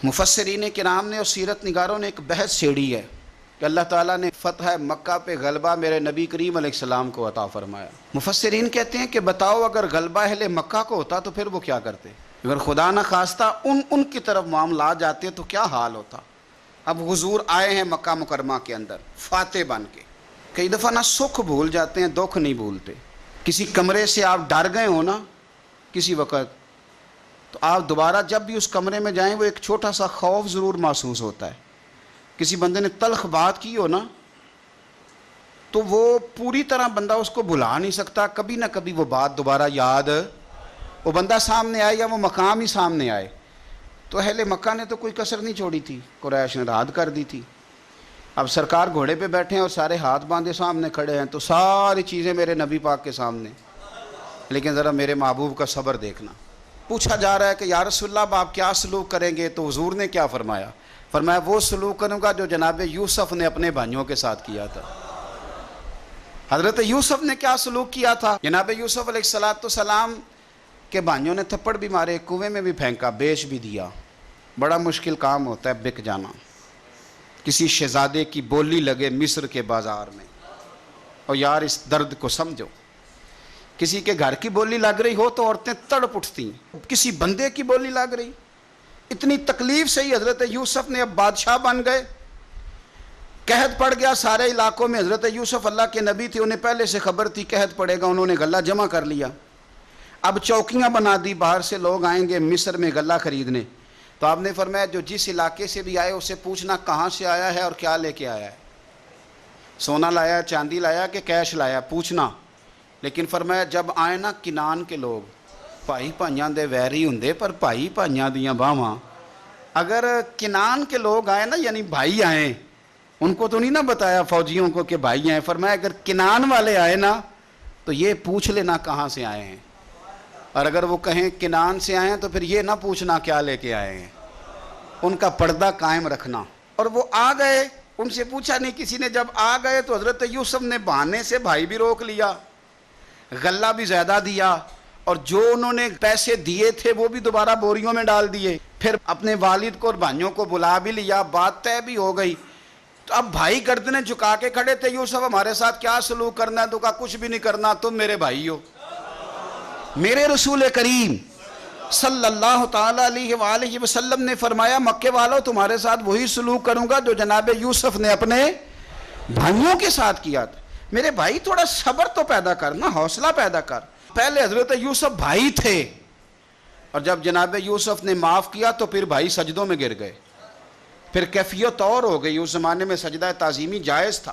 مفسرین کرام نے اور سیرت نگاروں نے ایک بحث چھیڑی ہے کہ اللہ تعالیٰ نے فتح مکہ پہ غلبہ میرے نبی کریم علیہ السلام کو عطا فرمایا۔ مفسرین کہتے ہیں کہ بتاؤ اگر غلبہ اہل مکہ کو ہوتا تو پھر وہ کیا کرتے؟ اگر خدا نہ خواستہ ان کی طرف معاملات جاتے تو کیا حال ہوتا؟ اب حضور آئے ہیں مکہ مکرمہ کے اندر فاتح بن کے، کئی دفعہ نہ سکھ بھول جاتے ہیں، دکھ نہیں بھولتے۔ کسی کمرے سے آپ ڈر گئے ہو نا کسی وقت، تو آپ دوبارہ جب بھی اس کمرے میں جائیں وہ ایک چھوٹا سا خوف ضرور محسوس ہوتا ہے۔ کسی بندے نے تلخ بات کی ہو نا تو وہ پوری طرح بندہ اس کو بھلا نہیں سکتا، کبھی نہ کبھی وہ بات دوبارہ یاد، وہ بندہ سامنے آئے یا وہ مقام ہی سامنے آئے۔ تو اہل مکہ نے تو کوئی کسر نہیں چھوڑی تھی، قریش نے رعد کر دی تھی۔ اب سرکار گھوڑے پہ بیٹھے ہیں اور سارے ہاتھ باندھے سامنے کھڑے ہیں، تو ساری چیزیں میرے نبی پاک کے سامنے، لیکن ذرا میرے محبوب کا صبر دیکھنا۔ پوچھا جا رہا ہے کہ یا رسول اللہ اب آپ کیا سلوک کریں گے؟ تو حضور نے کیا فرمایا؟ فرمایا وہ سلوک کروں گا جو جناب یوسف نے اپنے بھائیوں کے ساتھ کیا تھا۔ حضرت یوسف نے کیا سلوک کیا تھا؟ جناب یوسف علیہ السلام کے بھائیوں نے تھپڑ بھی مارے، کنویں میں بھی پھینکا، بیچ بھی دیا۔ بڑا مشکل کام ہوتا ہے بک جانا، کسی شہزادے کی بولی لگے مصر کے بازار میں، اور یار اس درد کو سمجھو، کسی کے گھر کی بولی لگ رہی ہو تو عورتیں تڑپ اٹھتی، کسی بندے کی بولی لگ رہی، اتنی تکلیف سے ہی حضرت یوسف نے اب بادشاہ بن گئے۔ قحط پڑ گیا سارے علاقوں میں، حضرت یوسف اللہ کے نبی تھے، انہیں پہلے سے خبر تھی قحط پڑے گا، انہوں نے غلہ جمع کر لیا۔ اب چوکیاں بنا دی، باہر سے لوگ آئیں گے مصر میں غلہ خریدنے، تو آپ نے فرمایا جو جس علاقے سے بھی آئے اسے پوچھنا کہاں سے آیا ہے اور کیا لے کے آیا ہے، سونا لایا، چاندی لایا کہ کیش لایا، پوچھنا۔ لیکن فرمایا جب آئے نا کنان کے لوگ، بھائی بھائیاں دے ویری ہوندے پر بھائی بھائیاں دیاں باواں، اگر کنان کے لوگ آئے نا یعنی بھائی آئیں، ان کو تو نہیں نا بتایا فوجیوں کو کہ بھائی آئے، فرمایا اگر کنان والے آئے نا تو یہ پوچھ لینا کہاں سے آئے ہیں، اور اگر وہ کہیں کنان سے آئے ہیں تو پھر یہ نہ پوچھنا کیا لے کے آئے ہیں، ان کا پردہ قائم رکھنا۔ اور وہ آ گئے، ان سے پوچھا نہیں کسی نے، جب آ گئے تو حضرت یوسف نے بہانے سے بھائی بھی روک لیا، غلہ بھی زیادہ دیا، اور جو انہوں نے پیسے دیے تھے وہ بھی دوبارہ بوریوں میں ڈال دیے، پھر اپنے والد کو اور بھائیوں کو بلا بھی لیا، بات طے بھی ہو گئی۔ تو اب بھائی گردنیں جھکا کے کھڑے تھے، یوسف ہمارے ساتھ کیا سلوک کرنا ہے؟ تو کہا کچھ بھی نہیں کرنا، تم میرے بھائی ہو۔ میرے رسول کریم صلی اللہ تعالیٰ علیہ وآلہ وسلم نے فرمایا مکے والوں تمہارے ساتھ وہی سلوک کروں گا جو جناب یوسف نے اپنے بھائیوں کے ساتھ کیا تھا۔ میرے بھائی تھوڑا صبر تو پیدا کرنا، حوصلہ پیدا کر۔ پہلے حضرت یوسف بھائی تھے، اور جب جناب یوسف نے معاف کیا تو پھر بھائی سجدوں میں گر گئے، پھر کیفیت اور ہو گئی۔ اس زمانے میں سجدہ تعظیمی جائز تھا،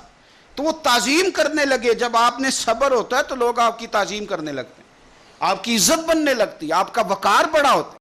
تو وہ تعظیم کرنے لگے۔ جب آپ نے صبر ہوتا ہے تو لوگ آپ کی تعظیم کرنے لگتے ہیں، آپ کی عزت بننے لگتی، آپ کا وقار بڑا ہوتا ہے۔